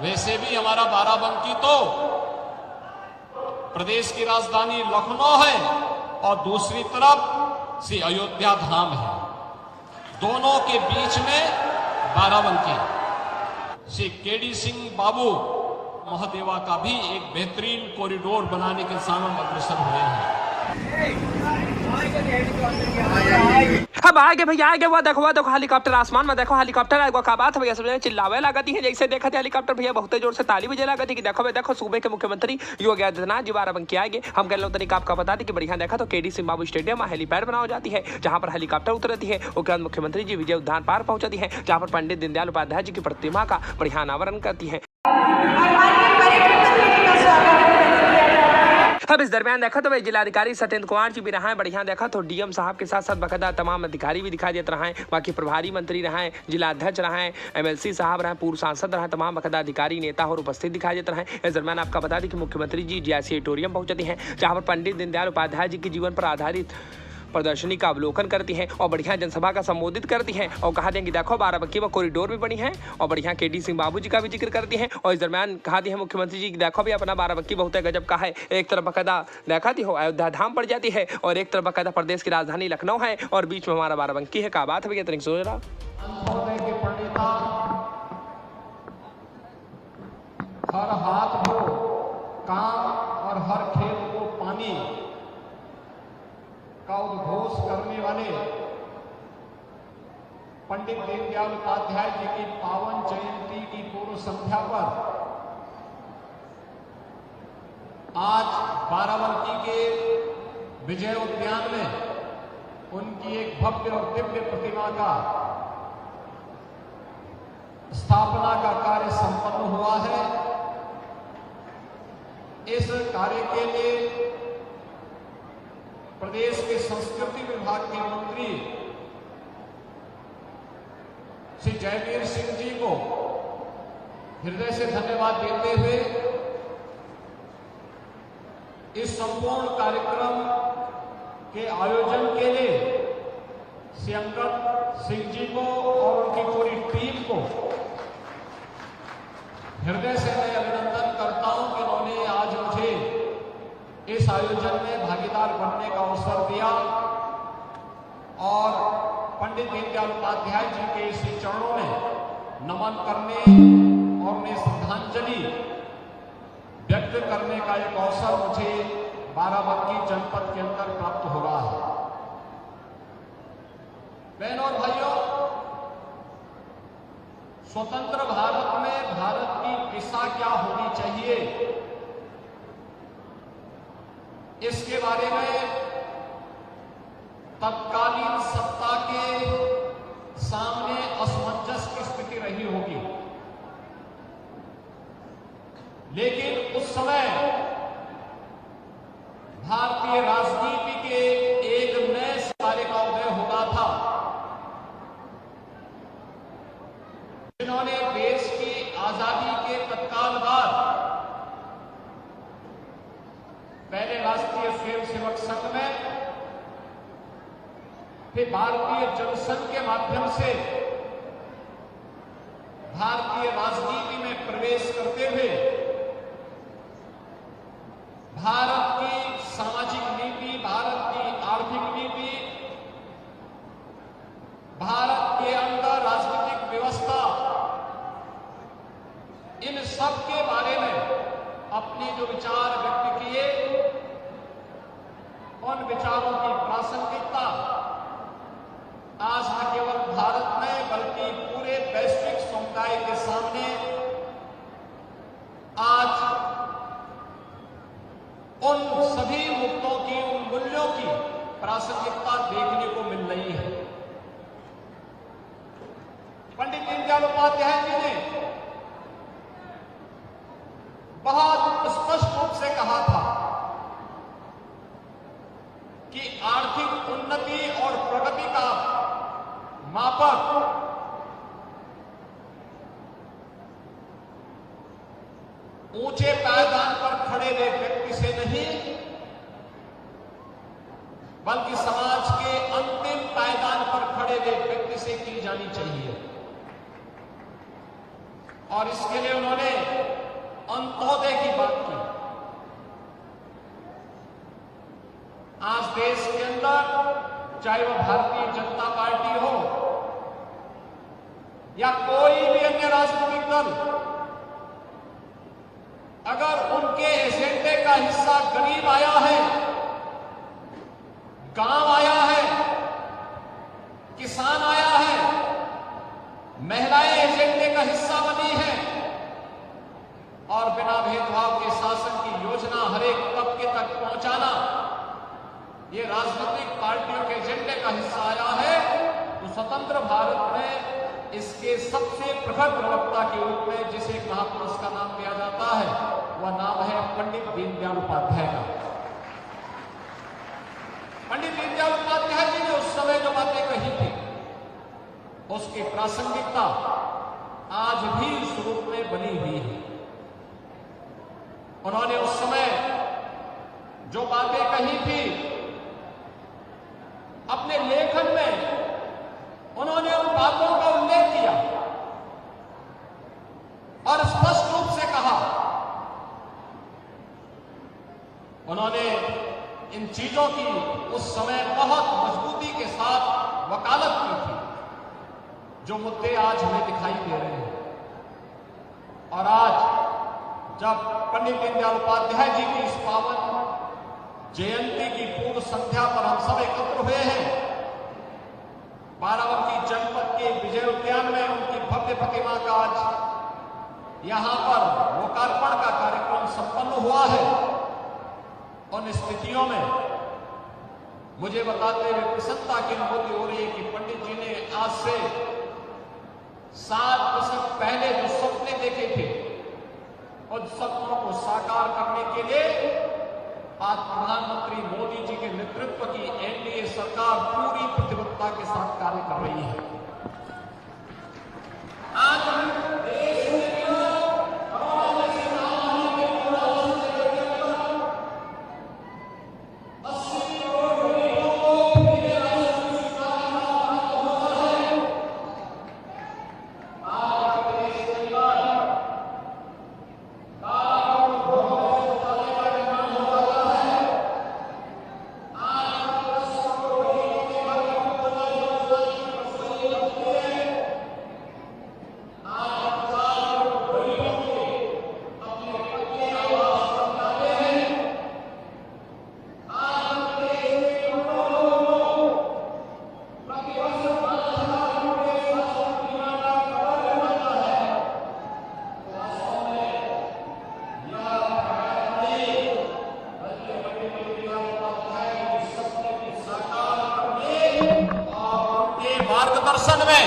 वैसे भी हमारा बाराबंकी तो प्रदेश की राजधानी लखनऊ है और दूसरी तरफ श्री अयोध्या धाम है। दोनों के बीच में बाराबंकी। श्री केडी सिंह बाबू महादेवा का भी एक बेहतरीन कॉरिडोर बनाने के सामने हम अग्रसर हुए हैं। अब आगे भैया आगे वो देखो हेलीकॉप्टर आसमान में देखो हेलीकॉप्टर आएगा का बात भैया सब चिल्लावे लगती है जैसे देखते हेलीकॉप्टर भैया बहुत जोर से ताली बजे लगती कि देखो भाई देखो सूबे के मुख्यमंत्री योगी आदित्यनाथ जी बाराबंकी आएंगे। हम कह लो तरीका आपका बता दें कि बढ़िया देखा तो केडी सिंह बाबू स्टेडियम में हेलीपैड बनाई जाती है जहां पर हेलीकॉप्टर उतरती है। उसके बाद मुख्यमंत्री जी विजय उद्यान पार्क पहुंचती है जहां पर पंडित दीनदयाल उपाध्याय जी की प्रतिमा का बढ़िया अनावरण करती है। अब इस दरमियान देखा तो भाई जिलाधिकारी सत्येंद्र कुमार जी भी रहा है। बढ़िया देखा तो डीएम साहब के साथ साथ बकायदा तमाम अधिकारी भी दिखाई देते रहे। बाकी प्रभारी मंत्री रहे, जिला अध्यक्ष रहे, एमएलसी साहब रहे, पूर्व सांसद रहे, तमाम बकायदा अधिकारी नेता और उपस्थित दिखाई देते रहे। इस दरमियान आपका बता दें कि मुख्यमंत्री जी जीआईसी ऑडिटोरियम पहुंचती हैं जहां पर पंडित दीनदयाल उपाध्याय जी के जीवन पर आधारित प्रदर्शनी का अवलोकन करती हैं और बढ़िया जनसभा का संबोधित करती हैं और कहा दें कि देखो बाराबंकी में कॉरिडोर भी बनी है और बढ़िया केडी सिंह बाबू जी का भी जिक्र करती हैं। और इस दरमियान कहा दी है मुख्यमंत्री जी देखो भी अपना बाराबंकी बहुत गजब का है। एक तरफ बकायदा देखा दी हो अयोध्या धाम पड़ जाती है और एक तरफ बकायदा प्रदेश की राजधानी लखनऊ है और बीच में हमारा बाराबंकी है। का बात है तनिक सोच रहा हर हाथ को काम और हर खेत को पानी का उद्घोष करने वाले पंडित दीनदयाल उपाध्याय जी की पावन जयंती की पूर्व संध्या पर आज बाराबंकी के विजय उद्यान में उनकी एक भव्य और दिव्य प्रतिमा का स्थापना का कार्य संपन्न हुआ है। इस कार्य के लिए प्रदेश के संस्कृति विभाग के मंत्री श्री जयवीर सिंह जी को हृदय से धन्यवाद देते हुए इस संपूर्ण कार्यक्रम के आयोजन के लिए श्री अंगद सिंह जी को और उनकी पूरी टीम को हृदय से मैं अभिनंदन करता हूं कि उन्होंने आज मुझे इस आयोजन में भागीदार बनने का अवसर दिया और पंडित दीनदयाल उपाध्याय जी के श्री चरणों में नमन करने और उन्हें श्रद्धांजलि व्यक्त करने का एक अवसर मुझे बाराबंकी जनपद के अंदर प्राप्त हो रहा है। बहनों और भाइयों, स्वतंत्र भारत में भारत की दिशा क्या होनी चाहिए इसके बारे में तत्कालीन सत्ता के सामने असमंजस की स्थिति रही होगी, लेकिन उस समय भारतीय राजनीति के एक नए सितारे का उदय होना था जिन्होंने देश की आजादी के तत्काल बाद पहले राष्ट्रीय स्वयंसेवक संघ में फिर भारतीय जनसंघ के माध्यम से भारतीय राजनीति में प्रवेश करते हुए भारत की सामाजिक नीति, भारत की आर्थिक नीति, भारत के अंदर राजनीतिक व्यवस्था, इन सब के बारे में अपने जो विचार व्यक्त किए, उन विचारों की प्रासंगिकता आज न केवल भारत में बल्कि पूरे वैश्विक समुदाय के सामने आज उन सभी मुद्दों की, उन मूल्यों की प्रासंगिकता देखने को मिल रही है। पंडित दीनदयाल उपाध्याय जी ने बहुत स्पष्ट रूप से कहा था कि आर्थिक उन्नति और प्रगति का मापक ऊंचे पायदान पर खड़े हुए व्यक्ति से नहीं बल्कि समाज के अंतिम पायदान पर खड़े हुए व्यक्ति से की जानी चाहिए। और इसके लिए उन्होंने अंत्योदय की बात की। आज देश के अंदर चाहे वह भारतीय जनता पार्टी हो या कोई भी अन्य राजनीतिक दल, अगर उनके एजेंडे का हिस्सा गरीब आया है, गांव आया है, किसान आया है, महिलाएं एजेंडे का हिस्सा बनी है और बिना भेदभाव के शासन की योजना हर एक तबके तक पहुंचाना ये राजनीतिक पार्टियों के एजेंडे का हिस्सा आया है, तो स्वतंत्र भारत में इसके सबसे प्रखर प्रवक्ता के रूप में जिस एक महापुरुष का नाम लिया जाता है वह नाम है पंडित दीनदयाल उपाध्याय का। पंडित दीनदयाल उपाध्याय जी ने उस समय जो बातें कही थी उसकी प्रासंगिकता आज भी उस रूप में बनी हुई है। उन्होंने उस समय जो बातें कही थी अपने लेखन में उन्होंने उन बातों का उल्लेख किया और स्पष्ट रूप से कहा। उन्होंने इन चीजों की उस समय बहुत मजबूती के साथ वकालत की थी जो मुद्दे आज हमें दिखाई दे रहे हैं। और आज जब पंडित दीनदयाल उपाध्याय जी की इस पावन जयंती की पूर्व संध्या पर हम सब एकत्र हुए हैं, बाराबंकी जनपद के विजय उद्यान में उनकी भव्य प्रतिमा का आज यहां पर लोकार्पण का कार्यक्रम संपन्न हुआ है। उन स्थितियों में मुझे बताते हुए प्रसन्नता की अनुभूति हो रही है कि पंडित जी ने आज से 7 दशक पहले जो सपने देखे थे उन सपनों को साकार करने के लिए आज प्रधानमंत्री मोदी जी के नेतृत्व की एनडीए सरकार पूरी प्रतिबद्धता के साथ कार्य कर रही है। आज देश में मार्गदर्शन में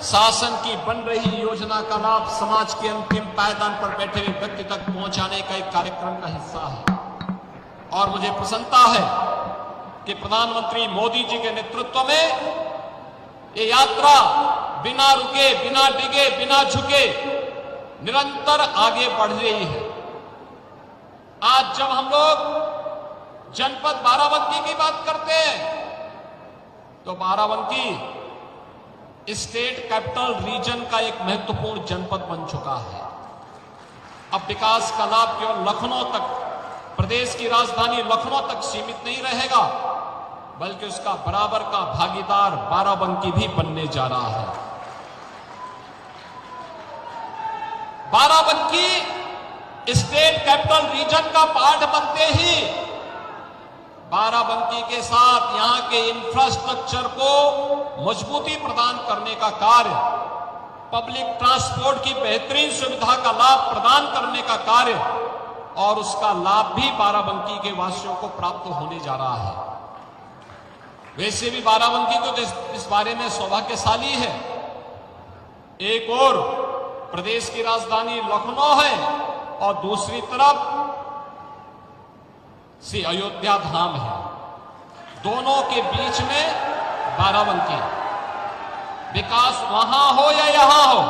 शासन की बन रही योजना का लाभ समाज के अंतिम पायदान पर बैठे हुए व्यक्ति तक पहुंचाने का एक कार्यक्रम का हिस्सा है। और मुझे प्रसन्नता है कि प्रधानमंत्री मोदी जी के नेतृत्व में ये यात्रा बिना रुके, बिना डिगे, बिना झुके निरंतर आगे बढ़ रही है। आज जब हम लोग जनपद बाराबंकी की बात करते हैं तो बाराबंकी स्टेट कैपिटल रीजन का एक महत्वपूर्ण जनपद बन चुका है। अब विकास का लाभ केवल लखनऊ तक, प्रदेश की राजधानी लखनऊ तक सीमित नहीं रहेगा, बल्कि उसका बराबर का भागीदार बाराबंकी भी बनने जा रहा है। बाराबंकी स्टेट कैपिटल रीजन का पार्ट बनते ही बाराबंकी के साथ यहां के इंफ्रास्ट्रक्चर को मजबूती प्रदान करने का कार्य, पब्लिक ट्रांसपोर्ट की बेहतरीन सुविधा का लाभ प्रदान करने का कार्य और उसका लाभ भी बाराबंकी के वासियों को प्राप्त होने जा रहा है। वैसे भी बाराबंकी तो इस बारे में सौभाग्यशाली है। एक और प्रदेश की राजधानी लखनऊ है और दूसरी तरफ श्री अयोध्या धाम है। दोनों के बीच में बाराबंकी, विकास वहां हो या यहां हो,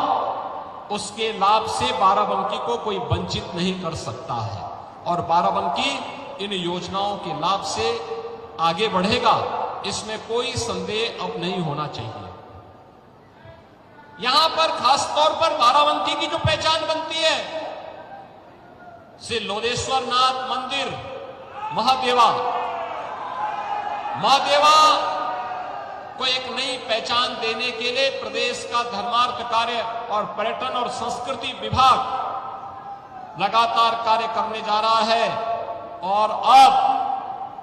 उसके लाभ से बाराबंकी को कोई वंचित नहीं कर सकता है और बाराबंकी इन योजनाओं के लाभ से आगे बढ़ेगा, इसमें कोई संदेह अब नहीं होना चाहिए। यहां पर खास तौर पर बाराबंकी की जो पहचान बनती है, श्री लोलेश्वर नाथ मंदिर महादेवा को एक नई पहचान देने के लिए प्रदेश का धर्मार्थ कार्य और पर्यटन और संस्कृति विभाग लगातार कार्य करने जा रहा है। और अब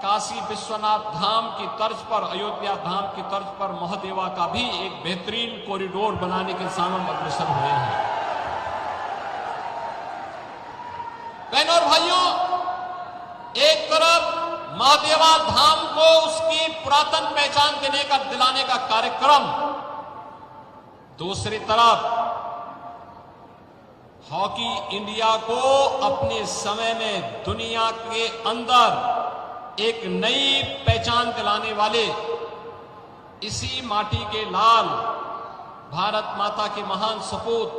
काशी विश्वनाथ धाम की तर्ज पर, अयोध्या धाम की तर्ज पर महादेवा का भी एक बेहतरीन कॉरिडोर बनाने के सामने अग्रसर हुए हैं। बहनों और भाइयों, एक तरफ महादेवा धाम को उसकी पुरातन पहचान दिलाने का कार्यक्रम, दूसरी तरफ हॉकी इंडिया को अपने समय में दुनिया के अंदर एक नई पहचान दिलाने वाले इसी माटी के लाल भारत माता के महान सपूत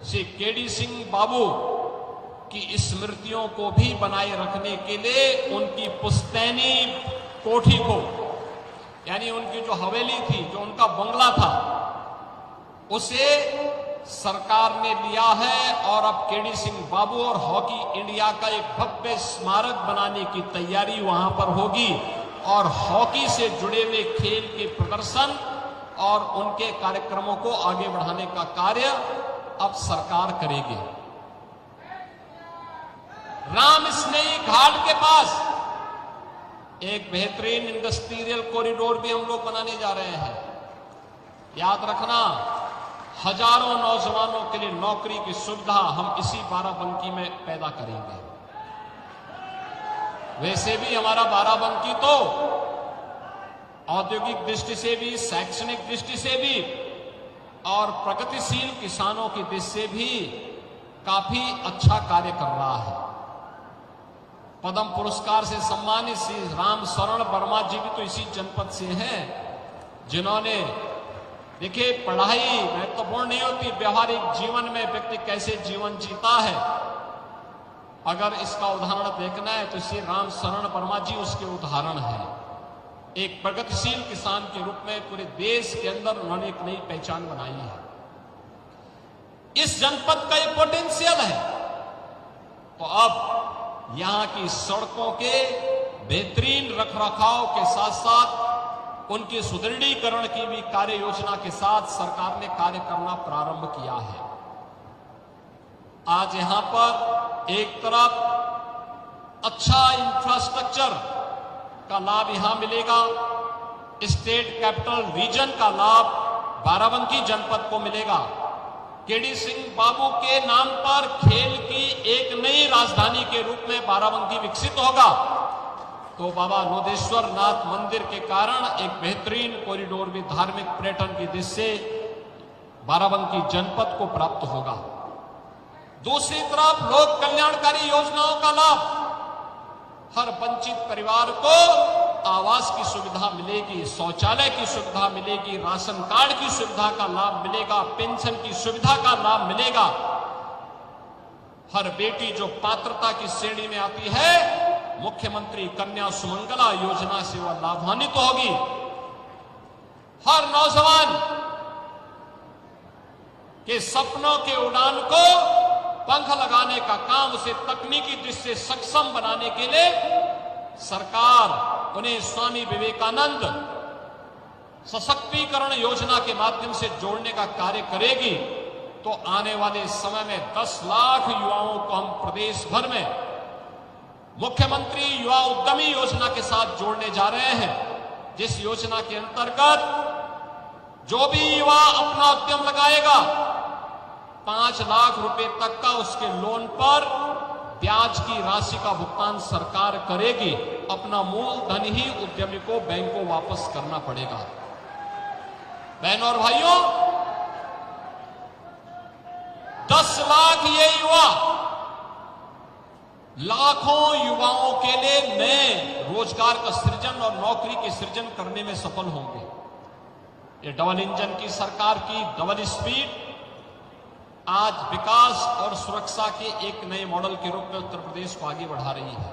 श्री केडी सिंह बाबू की स्मृतियों को भी बनाए रखने के लिए उनकी पुश्तैनी कोठी को, यानी उनकी जो हवेली थी, जो उनका बंगला था, उसे सरकार ने लिया है। और अब केडी सिंह बाबू और हॉकी इंडिया का एक भव्य स्मारक बनाने की तैयारी वहां पर होगी और हॉकी से जुड़े हुए खेल के प्रदर्शन और उनके कार्यक्रमों को आगे बढ़ाने का कार्य अब सरकार करेगी। राम स्नेही घाट के पास एक बेहतरीन इंडस्ट्रियल कॉरिडोर भी हम लोग बनाने जा रहे हैं। याद रखना, हजारों नौजवानों के लिए नौकरी की सुविधा हम इसी बाराबंकी में पैदा करेंगे। वैसे भी हमारा बाराबंकी तो औद्योगिक दृष्टि से भी, शैक्षणिक दृष्टि से भी और प्रगतिशील किसानों की दृष्टि से भी काफी अच्छा कार्य कर रहा है। पद्म पुरस्कार से सम्मानित श्री राम शरण वर्मा जी भी तो इसी जनपद से हैं, जिन्होंने, देखिए, पढ़ाई महत्वपूर्ण नहीं होती, व्यवहारिक जीवन में व्यक्ति कैसे जीवन जीता है, अगर इसका उदाहरण देखना है तो श्री राम शरण वर्मा जी उसके उदाहरण है। एक प्रगतिशील किसान के रूप में पूरे देश के अंदर उन्होंने एक नई पहचान बनाई है। इस जनपद का एक पोटेंशियल है। तो अब यहां की सड़कों के बेहतरीन रखरखाव के साथ साथ उनके सुदृढ़ीकरण की भी कार्य योजना के साथ सरकार ने कार्य करना प्रारंभ किया है। आज यहां पर एक तरफ अच्छा इंफ्रास्ट्रक्चर का लाभ यहां मिलेगा, स्टेट कैपिटल रीजन का लाभ बाराबंकी जनपद को मिलेगा। केडी सिंह बाबू के नाम पर खेल की एक नई राजधानी के रूप में बाराबंकी विकसित होगा। तो बाबा लोलेश्वर नाथ मंदिर के कारण एक बेहतरीन कॉरिडोर भी धार्मिक पर्यटन की दृष्टि से बाराबंकी जनपद को प्राप्त होगा। दूसरी तरफ लोक कल्याणकारी योजनाओं का लाभ हर वंचित परिवार को आवास की सुविधा मिलेगी, शौचालय की सुविधा मिलेगी, राशन कार्ड की सुविधा का लाभ मिलेगा, पेंशन की सुविधा का लाभ मिलेगा। हर बेटी जो पात्रता की श्रेणी में आती है, मुख्यमंत्री कन्या सुमंगला योजना से वह लाभान्वित होगी। हर नौजवान के सपनों के उड़ान को पंख लगाने का काम, उसे तकनीकी दृष्टि से सक्षम बनाने के लिए सरकार उन्हें स्वामी विवेकानंद सशक्तिकरण योजना के माध्यम से जोड़ने का कार्य करेगी। तो आने वाले समय में 10 लाख युवाओं को हम प्रदेश भर में मुख्यमंत्री युवा उद्यमी योजना के साथ जोड़ने जा रहे हैं, जिस योजना के अंतर्गत जो भी युवा अपना उद्यम लगाएगा 5 लाख रुपए तक का उसके लोन पर ब्याज की राशि का भुगतान सरकार करेगी। अपना मूल धन ही उद्यमी को बैंक को वापस करना पड़ेगा। बहनों और भाइयों, 10 लाख ये युवा लाखों युवाओं के लिए नए रोजगार का सृजन और नौकरी के सृजन करने में सफल होंगे। ये डबल इंजन की सरकार की डबल स्पीड आज विकास और सुरक्षा के एक नए मॉडल के रूप में उत्तर प्रदेश को आगे बढ़ा रही है।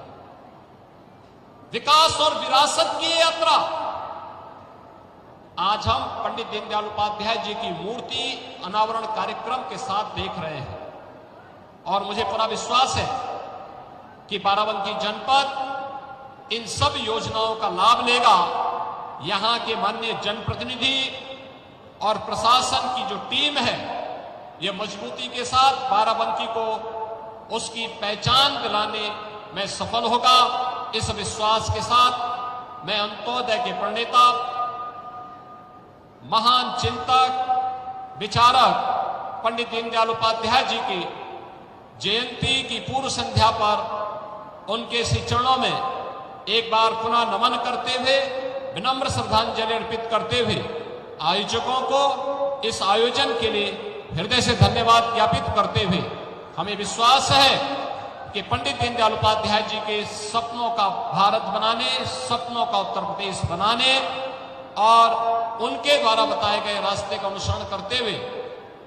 विकास और विरासत की यात्रा आज हम पंडित दीनदयाल उपाध्याय जी की मूर्ति अनावरण कार्यक्रम के साथ देख रहे हैं और मुझे पूरा विश्वास है कि बाराबंकी जनपद इन सब योजनाओं का लाभ लेगा। यहां के माननीय जनप्रतिनिधि और प्रशासन की जो टीम है, ये मजबूती के साथ बाराबंकी को उसकी पहचान दिलाने में सफल होगा। इस विश्वास के साथ मैं अंत्योदय के प्रणेता, महान चिंतक, विचारक पंडित दीनदयाल उपाध्याय जी की जयंती की पूर्व संध्या पर उनके श्री चरणों में एक बार पुनः नमन करते हुए, विनम्र श्रद्धांजलि अर्पित करते हुए आयोजकों को इस आयोजन के लिए हृदय से धन्यवाद ज्ञापित करते हुए हमें विश्वास है कि पंडित दीनदयाल उपाध्याय जी के सपनों का भारत बनाने, सपनों का उत्तर प्रदेश बनाने और उनके द्वारा बताए गए रास्ते का अनुसरण करते हुए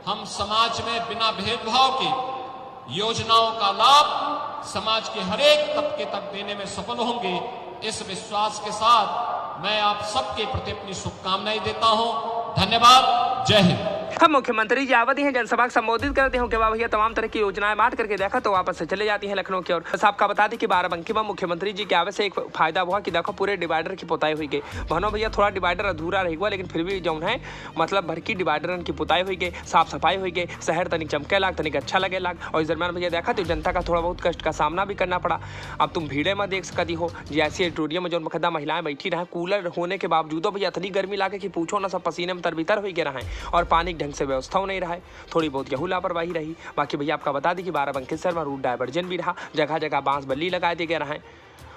हम समाज में बिना भेदभाव के योजनाओं का लाभ समाज के हर एक तबके तक देने में सफल होंगे। इस विश्वास के साथ मैं आप सबके प्रति अपनी शुभकामनाएं देता हूं। धन्यवाद। जय हिंद। हम मुख्यमंत्री जी आवती हैं, जनसभा को संबोधित करते हैं, उसके बाद भैया तमाम तरह की योजनाएं बांट करके देखा तो वापस से चले जाती हैं लखनऊ की ओर। बस आपका बता दें कि बाराबंकी में मुख्यमंत्री जी के आवे से एक फायदा हुआ कि देखो पूरे डिवाइडर की पुताई हुई गई। बहनों भैया थोड़ा डिवाइडर अधूरा रह हुआ, लेकिन फिर भी जो है मतलब भर की डिवाइडर की पुताई हुई गई, साफ सफाई हुई गई, शहर तनिक चमके लाग, तनिक अच्छा लगे लाग। और इस दरमियान भैया देखा तो जनता का थोड़ा बहुत कष्ट का सामना भी करना पड़ा। अब तुम भीड़े में देख सकती हो, जैसी एडिटोरियम में जो बखदा महिलाएं बैठी रहे, कूलर होने के बावजूद भैया इतनी गर्मी लागे कि पूछो ना, सब पसीने में तरबितर हो गए रहे और पानी ढंग से व्यवस्था नहीं रहा है, थोड़ी बहुत यहू लापरवाही रही। बाकी भैया आपका बता दी कि बाराबंकी शहर में रूट डायवर्जन भी रहा, जगह जगह बांस बल्ली लगा दिए गए रहे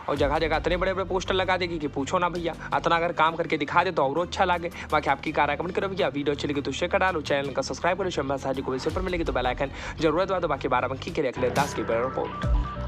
और जगह जगह इतने बड़े बड़े पोस्टर लगा देगी कि पूछो ना भैया। इतना अगर काम करके दिखा दे तो और अच्छा लगे। बाकी आपकी कार कमेंट करो भैया, वीडियो अच्छी लगी तो शेयर करा लो, चैनल का सब्सक्राइब करो, शंभा साजी को वैसे पर मिलेगी तो बेल आइकन जरूरत दबा दो। बाकी बाराबंकी के लिए अखिलेश दास की रिपोर्ट।